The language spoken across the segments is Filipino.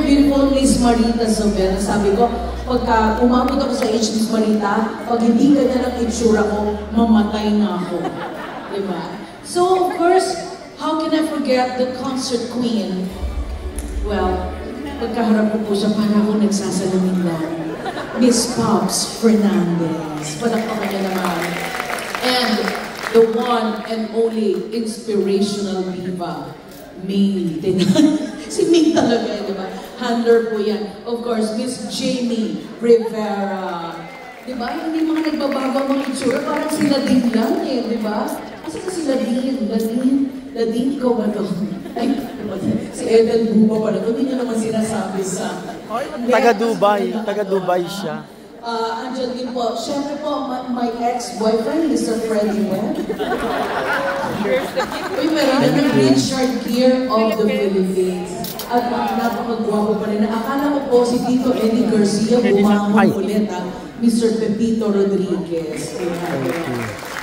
beautiful Miss Marita Sobel. Sabi ko, pagka umabot ako sa age Miss Marita, pag hindi ka na ng itsura ko, mamatay na ako. Diba? So, of course, how can I forget the concert queen? Well, pagkaharap ko po siya, para ako nagsasalamin lang. Miss Pops Fernandez. Palakpakan niya naman. And the one and only inspirational diva, May. Si May talaga, di ba? Handler po yan. Of course, Miss Jamie Rivera. Di ba? Hindi mga nagbabago ang mga itsura. Parang sila din lang eh, di ba? Kasi sila din. Ladin, ikaw ba ito? Ay, si Eden Buba pa na ito. Hindi niya naman sinasabi sa... Taga-Dubai siya. Andyan din po, syempre po, my ex-boyfriend, Mr. Freddie Webb. Uy, meron na Richard Gere of the Philippines. At napakagwapo pa rin. Akala ko po si Tito Eddie Garcia bumangon ulit, Mr. Pepito Rodriguez.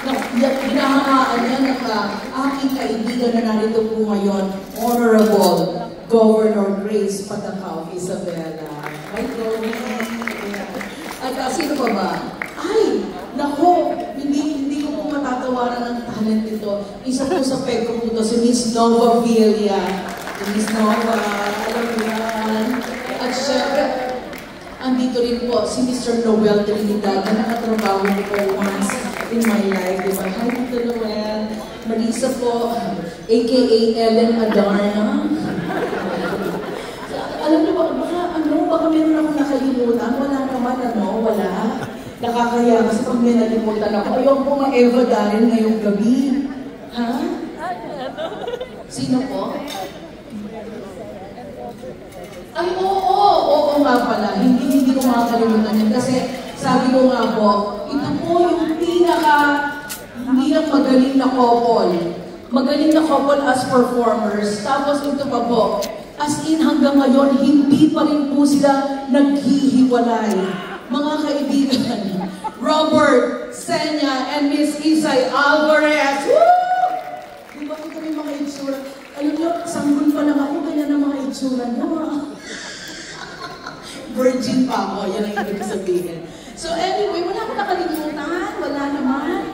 Hinahangaan niya na aking kaibigan na narito po ngayon, Honorable Governor Grace Patacao Isabela. Hi, Governor. At sino pa ba? Ay, nako, hindi ko po matatawaran ng talent ito. Isa po sa peg ko po ito, si Miss Nova Villa. Miss Nova, alam mo yan. At syempre, andito rin po si Mr. Noel Trinidad na nakatrabaho ko po once in my life. Diba? Hi, Tito Noel. Marisa po, a.k.a. Ellen Adarna. Alam niyo ba, baka meron akong nakalimutan. Wala naman, wala. Nakakaya kasi pag may nalimutan ako, ayaw po ma-Eva Darin ngayong gabi. Ha? Sino po? Ay, oo nga pala. Hindi ko makakalimutan yan. Kasi sabi ko nga po, ito po yung hindi lang magaling na couple. Magaling na couple as performers. Tapos ito pa po, as in hanggang ngayon, hindi pa rin po sila naghihiwalay. Mga kaibigan, Robert Senya and Miss Isay Alvarez. Woo! Di ba ito kami mga itsura? Alam nyo, sanggol pa lang ako, ganyan ang mga itsura nyo. Virgin pa ako, yan ang ibig sabihin. So anyway, wala akong nakalimutan, wala naman.